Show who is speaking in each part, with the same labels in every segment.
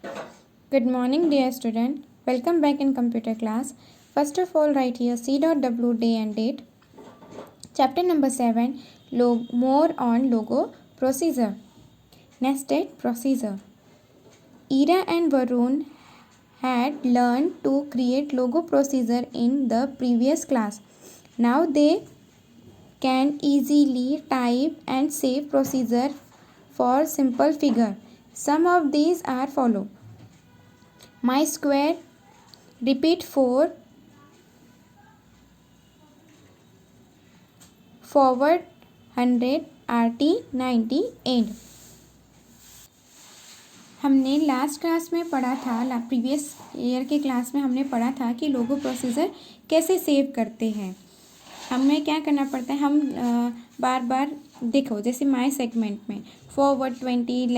Speaker 1: Good morning, dear student. Welcome back in computer class. First of all, write here C.W day and date. Chapter number 7. More on logo procedure. Nested procedure. Ira and Varun had learned to create logo procedure in the previous class. Now they can easily type and save procedure for simple figure. Some of these are follow. My square, repeat 4, forward 100, RT 90 and. हमने last class में पढ़ा था, previous year के class में हमने पढ़ा था कि लोगो प्रोसीजर कैसे सेव करते हैं। हमें क्या करना पड़ता है, हम बार बार देखो, जैसे माय सेगमेंट में forward 20,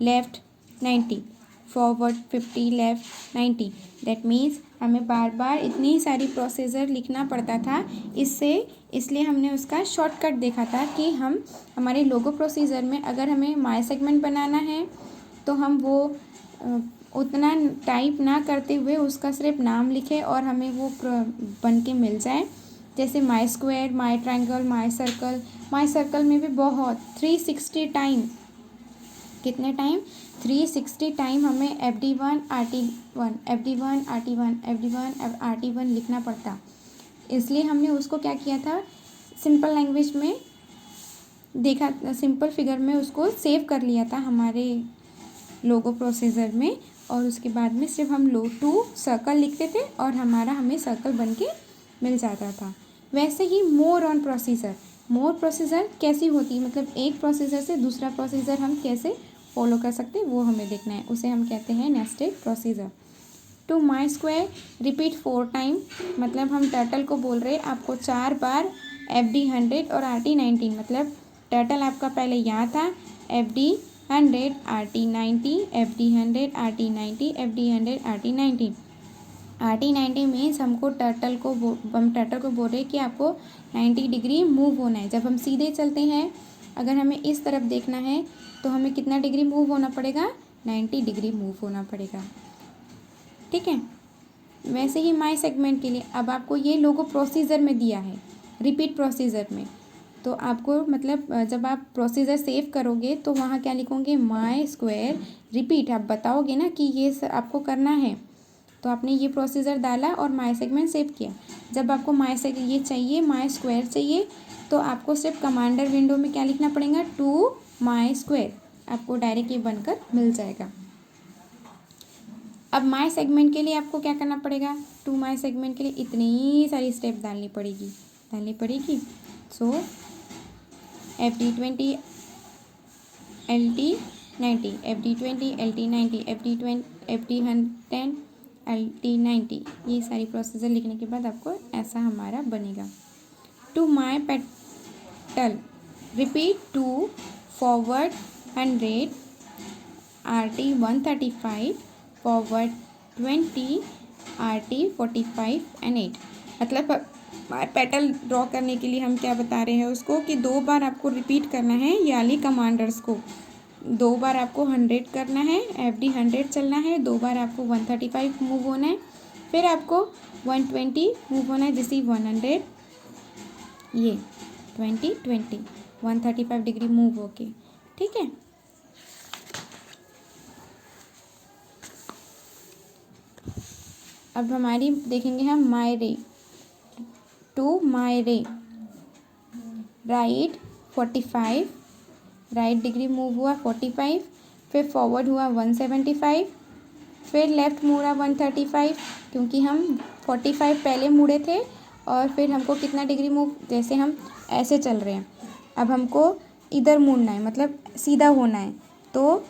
Speaker 1: left 90, forward 50, left 90। That means हमें बार बार इतनी सारी प्रोसीजर लिखना पड़ता था। इसलिए हमने उसका शॉर्टकट देखा था कि हम हमारे लोगो प्रोसीजर में अगर हमें माय सेगमेंट बनाना है तो हम वो उतना टाइप ना करते हुए उसका सिर्फ नाम लिखें और हमें वो बन के मिल जाए। जैसे my square, my triangle, my circle में भी बहुत 360 टाइम, कितने टाइम 360 टाइम हमें FD1 RT1 FD1 RT1 FD1 RT1 लिखना पड़ता। इसलिए हमने उसको क्या किया था, सिंपल लैंग्वेज में देखा, सिंपल फिगर में उसको सेव कर लिया था हमारे लोगो प्रोसीजर में। और उसके बाद में सिर्फ हम टू सर्कल लिखते थे और हमें सर्कल बन के मिल जाता था। वैसे ही मोर प्रोसीजर कैसी होती है, मतलब एक प्रोसीजर से दूसरा प्रोसीजर हम कैसे फॉलो कर सकते हैं वो हमें देखना है। उसे हम कहते हैं nested procedure. To my square, repeat 4 time, मतलब हम टर्टल को बोल रहे हैं आपको 4 बार FD 100 और RT 90, मतलब टर्टल आपका पहले यहाँ था FD 100 RT 90, FD 100 RT 90, FD 100 RT 90। RT 90 means हम टर्टल को बोल रहे हैं कि आपको 90 डिग्री मूव होना है। जब हम सीधे चलते हैं, अगर हमें इस तरफ देखना है तो हमें कितना डिग्री मूव होना पड़ेगा, 90 डिग्री मूव होना पड़ेगा। ठीक है। वैसे ही माय सेगमेंट के लिए अब आपको ये लोगो प्रोसीजर में दिया है, रिपीट प्रोसीजर में। तो आपको मतलब जब आप प्रोसीजर सेव करोगे तो वहाँ क्या लिखोगे, माय स्क्वायर रिपीट। आप बताओगे ना कि ये आपको करना है, तो आपने ये प्रोसीजर डाला और माय सेगमेंट सेव किया। जब आपको ये चाहिए, माय स्क्वायर चाहिए, तो आपको सिर्फ कमांडर विंडो में क्या लिखना पड़ेगा, टू माय स्क्वायर। आपको डायरेक्ट ये बनकर मिल जाएगा। अब माय सेगमेंट के लिए आपको क्या करना पड़ेगा, टू माय सेगमेंट के लिए इतनी सारी स्टेप डालनी पड़ेगी। सो FD20 LT 90, FD20 LT 90, FD 110 LT 90। ये सारी प्रोसीजर लिखने के बाद आपको ऐसा हमारा बनेगा। To my petal, repeat 2, forward 100, RT 135, forward 20, RT 45 and 8। मतलब पेटल ड्रॉ करने के लिए हम क्या बता रहे हैं उसको कि 2 बार आपको रिपीट करना है, यानी कमांडर्स को 2 बार आपको 100 करना है, FD 100 चलना है, 2 बार आपको 135 मूव होना है, फिर आपको 120 मूव होना है, जैसे 100 ये 20 135 डिग्री मूव होके। ठीक है। अब हमारी देखेंगे हम माय रे। टू माय रे, राइट 45, राइट डिग्री मूव हुआ 45, फिर फॉरवर्ड हुआ 175, फिर लेफ़्ट मुड़ा 135, क्योंकि हम 45 पहले मुड़े थे और फिर हमको कितना डिग्री मूव, जैसे हम ऐसे चल रहे हैं, अब हमको इधर मुड़ना है, मतलब सीधा होना है। तो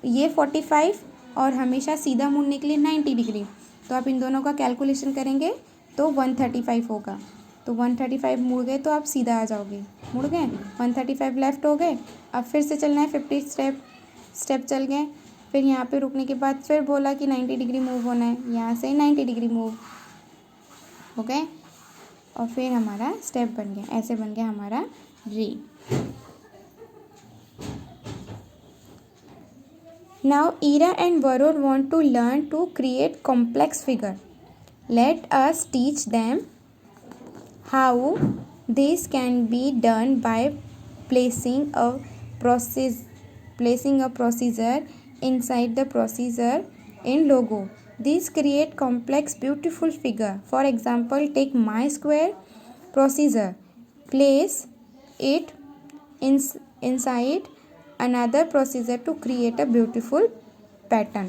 Speaker 1: ये 45 और हमेशा सीधा मुड़ने के लिए 90 डिग्री। तो आप इन दोनों का कैलकुलेशन करेंगे तो 135 होगा। तो 135 मुड़ गए तो आप सीधा आ जाओगे, मुड़ गए 135 लेफ़्ट हो गए। अब फिर से चलना है 50 स्टेप चल गए। फिर यहाँ पे रुकने के बाद फिर बोला कि 90 डिग्री मूव होना है, यहाँ से 90 डिग्री मूव हो गए और फिर हमारा स्टेप बन गया, ऐसे बन गया हमारा रे। Now Ira and Varun want to learn to create complex figure. Let us teach them how this can be done by placing a procedure inside the procedure in logo. These create complex beautiful figure. For example, take my square procedure. Place it inside another procedure to create a beautiful pattern.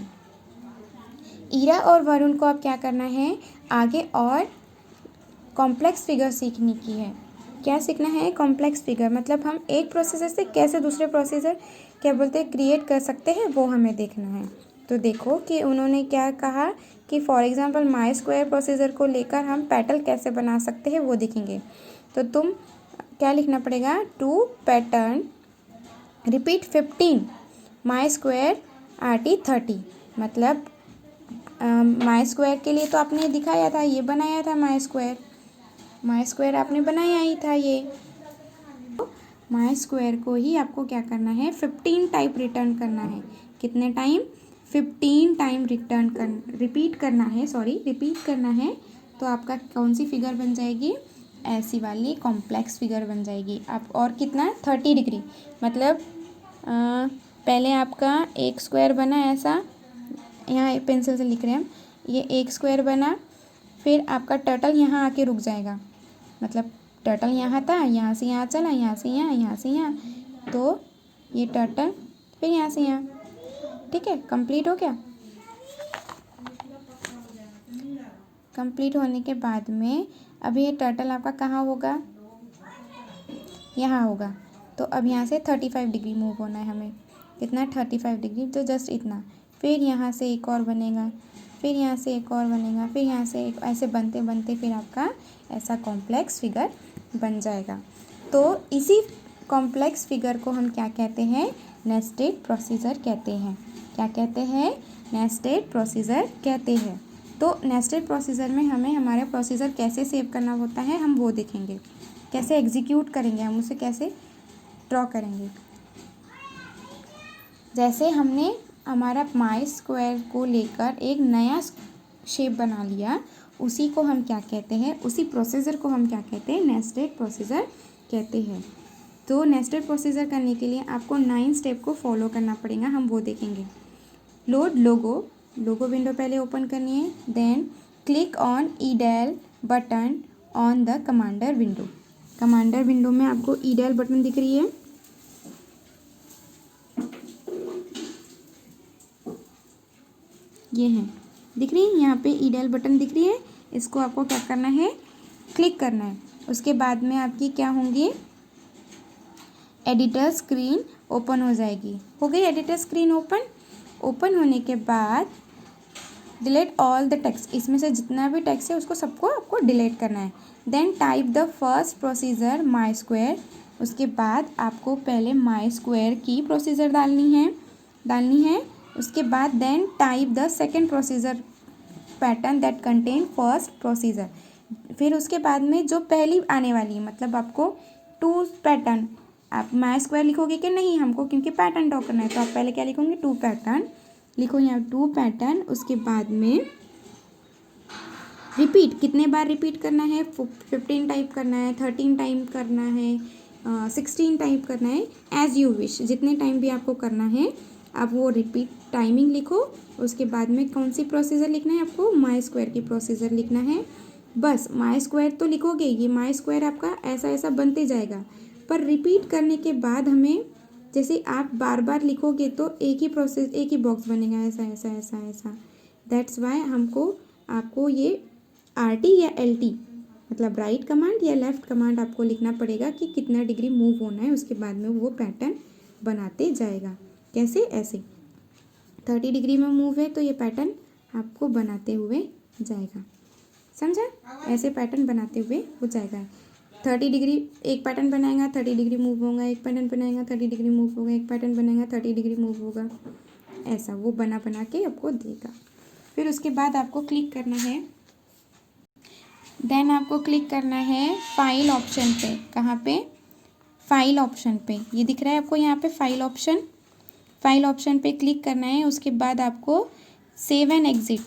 Speaker 1: Ira और वरुण को अब क्या करना है, आगे और complex figure सीखने की है। क्या सीखना है, कॉम्प्लेक्स फिगर, मतलब हम एक प्रोसीजर से कैसे दूसरे प्रोसीजर क्या बोलते हैं क्रिएट कर सकते हैं, वो हमें देखना है। तो देखो कि उन्होंने क्या कहा कि for example my square procedure को लेकर हम पैटर्न कैसे बना सकते हैं वो देखेंगे। तो तुम क्या लिखना पड़ेगा, to pattern repeat 15 my square RT 30, मतलब माई स्क्वायर के लिए तो आपने दिखाया था, ये बनाया था माई स्क्वायर आपने बनाया ही था। ये माई स्क्वायर को ही आपको क्या करना है, 15 टाइप रिटर्न करना है। कितने टाइम, 15 टाइम रिपीट करना है। तो आपका कौन सी फिगर बन जाएगी, ऐसी वाली कॉम्प्लेक्स फिगर बन जाएगी। आप और कितना, 30 डिग्री, मतलब पहले आपका एक स्क्वायर बना ऐसा, यहाँ पेंसिल से लिख रहे हैं हम, ये एक स्क्वायर बना, फिर आपका टर्टल यहाँ आके रुक जाएगा, मतलब टर्टल यहाँ था, यहाँ से यहाँ चला, यहाँ से यहाँ, यहाँ से यहाँ, तो ये टर्टल फिर यहाँ से यहाँ, ठीक है, कंप्लीट हो गया। कंप्लीट होने के बाद में अब ये टर्टल आपका कहाँ होगा, यहाँ होगा। तो अब यहाँ से 35 डिग्री मूव होना है हमें, कितना, 35 डिग्री, तो जस्ट इतना। फिर यहाँ से एक और बनेगा, फिर यहाँ से एक और बनेगा, फिर यहाँ से एक, ऐसे बनते बनते फिर आपका ऐसा कॉम्प्लेक्स फिगर बन जाएगा। तो इसी कॉम्प्लेक्स फिगर को हम क्या कहते हैं, नेस्टेड प्रोसीजर कहते हैं। क्या कहते हैं, नेस्टेड प्रोसीजर कहते हैं। तो नेस्टेड प्रोसीजर में हमें हमारा प्रोसीजर कैसे सेव करना होता है हम वो देखेंगे, कैसे एग्जीक्यूट करेंगे हम उसे, कैसे ड्रॉ करेंगे। जैसे हमने हमारा माई स्क्वायर को लेकर एक नया शेप बना लिया, उसी को हम क्या कहते हैं, उसी प्रोसीजर को हम क्या कहते हैं, नेस्टेड प्रोसीजर कहते हैं। तो नेस्टेड प्रोसीजर करने के लिए आपको 9 स्टेप को फॉलो करना पड़ेगा, हम वो देखेंगे। लोड लोगो विंडो पहले ओपन करनी है, then click on edall button on the commander window. Commander window में आपको ईडेल बटन दिख रही है, ये है, दिख रही है, यहाँ पे ईडेल बटन दिख रही है, इसको आपको क्या करना है, क्लिक करना है। उसके बाद में आपकी क्या होंगी, एडिटर स्क्रीन ओपन हो जाएगी। हो गई एडिटर स्क्रीन ओपन होने के बाद डिलीट ऑल द टेक्स्ट, इसमें से जितना भी टेक्स्ट है उसको सबको आपको डिलीट करना है। Then type the first procedure my square, उसके बाद आपको पहले माई स्क्वायर की प्रोसीजर डालनी है। उसके बाद then type the second procedure pattern that contain first procedure, फिर उसके बाद में जो पहली आने वाली है, मतलब आपको 2 पैटर्न, आप माई स्क्वायर लिखोगे कि नहीं, हमको क्योंकि पैटर्न ड्रॉ करना है, तो आप पहले क्या लिखोगे, 2 पैटर्न लिखो, यहाँ 2 पैटर्न। उसके बाद में रिपीट, कितने बार रिपीट करना है, 15 टाइप करना है, 13 टाइम करना है, 16 टाइप करना है, एज यू विश, जितने टाइम भी आपको करना है आप वो रिपीट टाइमिंग लिखो। उसके बाद में कौन सी प्रोसीजर लिखना है आपको, माई स्क्वायर की प्रोसीजर लिखना है। बस माई स्क्वायर तो लिखोगे, ये माई स्क्वायर आपका ऐसा ऐसा बनते जाएगा, पर रिपीट करने के बाद हमें, जैसे आप बार बार लिखोगे तो एक ही बॉक्स बनेगा, ऐसा ऐसा ऐसा ऐसा। दैट्स वाई आपको ये RT या LT, मतलब राइट कमांड या लेफ़्ट कमांड आपको लिखना पड़ेगा कि कितना डिग्री मूव होना है, उसके बाद में वो पैटर्न बनाते जाएगा। कैसे, ऐसे 30 डिग्री में मूव है तो ये पैटर्न आपको बनाते हुए जाएगा, समझा, ऐसे पैटर्न बनाते हुए हो जाएगा। 30 डिग्री एक पैटर्न बनाएगा, 30 डिग्री मूव होगा, एक पैटर्न बनाएगा, 30 डिग्री मूव होगा, एक पैटर्न बनाएगा, 30 डिग्री मूव होगा, ऐसा वो बना के आपको देगा। फिर उसके बाद आपको क्लिक करना है, देन आपको क्लिक करना है फाइल ऑप्शन पे। कहाँ पे, फाइल ऑप्शन पे, ये दिख रहा है आपको यहाँ पे फाइल ऑप्शन। फाइल ऑप्शन पे क्लिक करना है। उसके बाद आपको सेव एंड एग्ज़िट,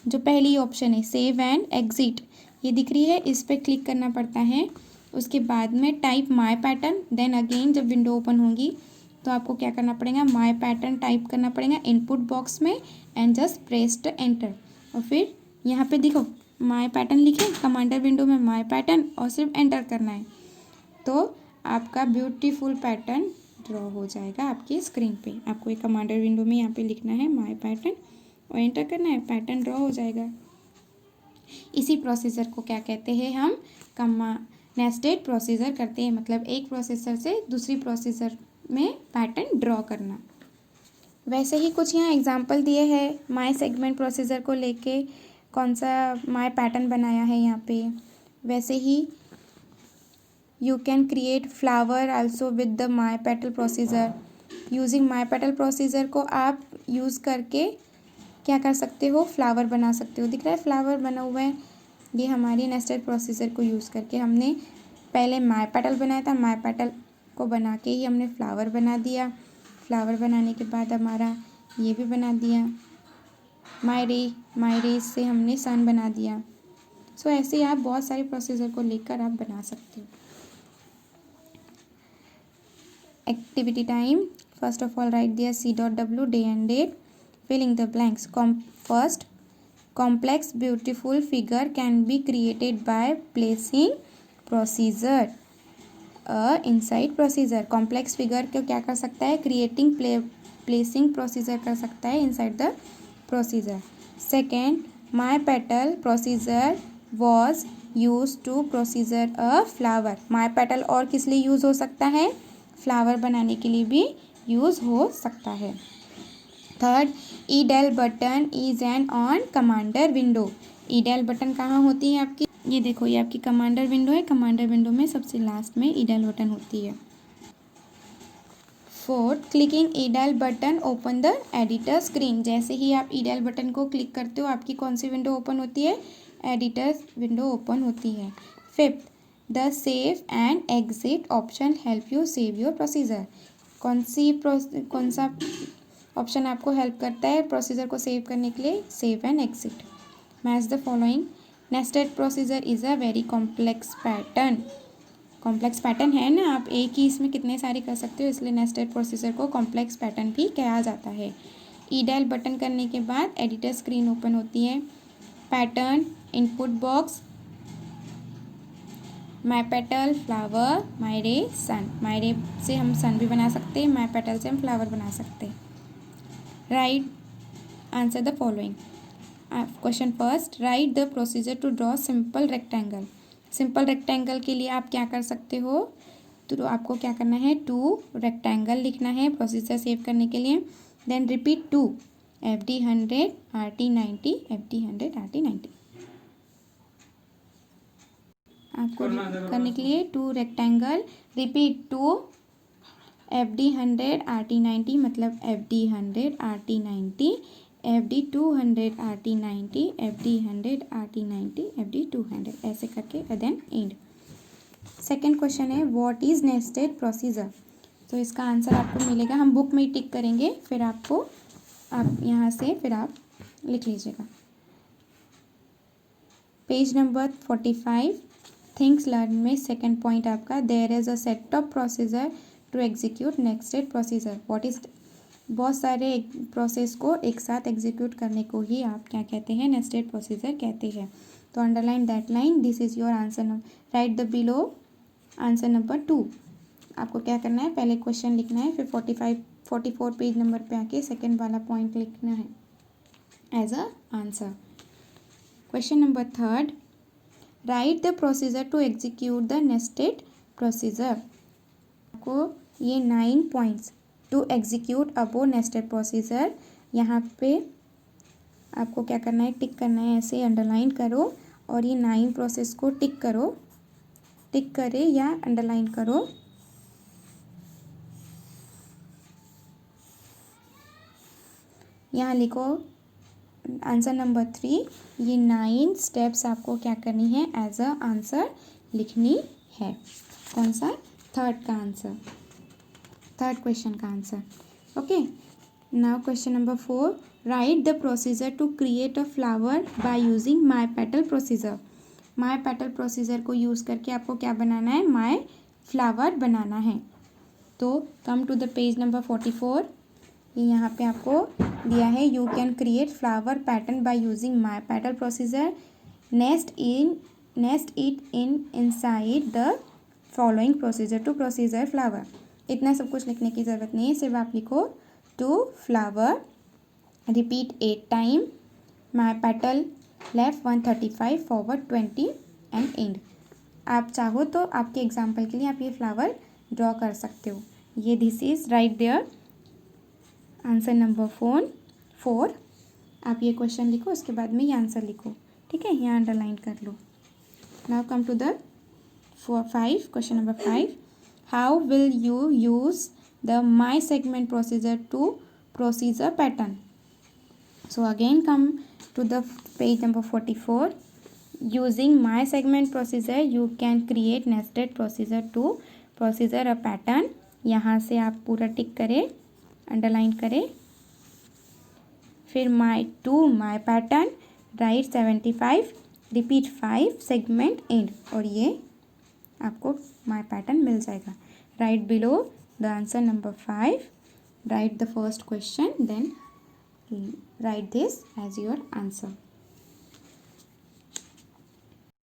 Speaker 1: जो पहली ऑप्शन है सेव एंड एग्ज़िट ये दिख रही है, इस पर क्लिक करना पड़ता है। उसके बाद में type my pattern, then again जब विंडो ओपन होगी तो आपको क्या करना पड़ेगा, माय पैटर्न टाइप करना पड़ेगा इनपुट बॉक्स में and just press the enter. और फिर यहाँ पे देखो माय पैटर्न लिखे, कमांडर विंडो में माय पैटर्न और सिर्फ एंटर करना है तो आपका ब्यूटीफुल पैटर्न ड्रॉ हो जाएगा आपकी स्क्रीन पे। आपको एक कमांडर विंडो में यहाँ पे लिखना है माय पैटर्न और एंटर करना है, पैटर्न ड्रॉ हो जाएगा। इसी प्रोसीजर को क्या कहते हैं हम, नेस्टेड प्रोसीजर करते हैं, मतलब एक प्रोसेसर से दूसरी प्रोसेसर में पैटर्न ड्रॉ करना। वैसे ही कुछ यहाँ एग्जांपल दिए हैं माय सेगमेंट प्रोसीजर को लेके, कौन सा माय पैटर्न बनाया है यहाँ पे। वैसे ही you can create flower also with the my petal procedure. Using my petal procedure को आप यूज़ करके क्या कर सकते हो, फ्लावर बना सकते हो। दिख रहा है फ्लावर बना हुआ है, ये हमारी नेस्टेड प्रोसीजर को यूज़ करके हमने पहले माय पेटल बनाया था, माय पेटल को बना के ही हमने फ्लावर बना दिया। फ्लावर बनाने के बाद हमारा ये भी बना दिया, माय रे से हमने सन बना दिया। सो ऐसे ही आप बहुत सारे प्रोसीजर को लेकर आप बना सकते हो। Activity time, first of all write their C.W day and date, filling the blanks. First, complex beautiful figure can be created by placing procedure inside procedure. complex figure को क्या कर सकता है, creating placing procedure कर सकता है inside the procedure. Second, my petal procedure was used to procedure a flower. my petal और किस लिए यूज़ हो सकता है, फ्लावर बनाने के लिए भी यूज़ हो सकता है। Third, edall button is an on commander window. Edall button कहाँ होती है आपकी, ये देखो ये आपकी कमांडर विंडो है, कमांडर विंडो में सबसे लास्ट में ईडेल बटन होती है। Fourth, clicking edall button open the editor screen. जैसे ही आप ईडेल बटन को क्लिक करते हो आपकी कौन सी विंडो ओपन होती है, एडिटर विंडो ओपन होती है। Fifth, the save and exit option help you save your procedure. कौन सा ऑप्शन आपको हेल्प करता है प्रोसीजर को सेव करने के लिए, save and exit. Match the following, nested procedure is a very complex pattern. Complex pattern है ना, आप एक ही इसमें कितने सारे कर सकते हो, इसलिए नेस्टेड प्रोसीजर को कॉम्प्लेक्स पैटर्न भी कहा जाता है। ईडेल बटन करने के बाद एडिटर स्क्रीन ओपन होती है। Pattern, input box, my petal, flower, my रे, सन। माय रे से हम सन भी बना सकते हैं, माय पेटल से हम फ्लावर बना सकते हैं। Right, answer the following question. First, write the procedure to draw simple rectangle. Simple rectangle के लिए आप क्या कर सकते हो, तो आपको क्या करना है, 2 रेक्टेंगल लिखना है प्रोसीजर सेव करने के लिए। Then repeat 2 FD 100 RT 90 FD 100 RT 90। आपको करने के लिए 2 रेक्टेंगल, रिपीट 2 FD 100 RT 90 मतलब FD 100 RT 90, FD 200 RT 90, FD 100 RT 90, FD 200 ऐसे करके देन एंड। सेकेंड क्वेश्चन है व्हाट इज़ नेस्टेड प्रोसीजर। तो इसका आंसर आपको मिलेगा, हम बुक में ही टिक करेंगे, फिर आपको आप यहाँ से फिर आप लिख लीजिएगा। पेज नंबर 45 थिंग्स लर्न में सेकेंड पॉइंट आपका, there is a set of procedure to execute nested procedure. What is, बहुत सारे प्रोसेस को एक साथ एग्जीक्यूट करने को ही आप क्या कहते हैं, नेस्टेड प्रोसीजर कहते हैं। तो underline that line, this is your answer. Right the below answer number 2। आपको क्या करना है, पहले क्वेश्चन लिखना है, फिर 44 पेज नंबर पे आके सेकेंड वाला पॉइंट लिखना है as a answer. Question number third, write the procedure to execute the nested procedure. आपको ये 9 points to execute above nested procedure, यहाँ पे आपको क्या करना है, टिक करना है, ऐसे अंडरलाइन करो और ये 9 प्रोसेस को टिक करो, टिक करे या अंडरलाइन करो। यहाँ लिखो आंसर नंबर 3, ये 9 स्टेप्स आपको क्या करनी है, एज अ आंसर लिखनी है। कौन सा, थर्ड का आंसर, थर्ड क्वेश्चन का answer. Okay, now question number 4, write the procedure to create a flower by using my petal procedure. my petal procedure को यूज़ करके आपको क्या बनाना है, my flower बनाना है. तो come to the page number 44. ये यहाँ पे आपको दिया है, you can create flower pattern by using my petal procedure, nest it inside the following procedure to procedure flower. इतना सब कुछ लिखने की ज़रूरत नहीं है, सिर्फ आप लिखो to flower, repeat 8 time, my petal left 135, forward 20 end end. आप चाहो तो आपके एग्जाम्पल के लिए आप ये फ्लावर ड्रॉ कर सकते हो. ये this is right their answer number 4. आप ये क्वेश्चन लिखो, उसके बाद में ये आंसर लिखो. ठीक है, यहाँ अंडरलाइन कर लो. Now come to the 5, question number 5. How will you use the my segment procedure to procedure pattern. So again come to the page number 44. Using my segment procedure you can create nested procedure to procedure a pattern. यहाँ से आप पूरा टिक करें, underline करें. फिर my pattern right 75, repeat 5 segment end, और ये आपको my pattern मिल जाएगा. Write below the answer number 5, write the first question, then write this as your answer.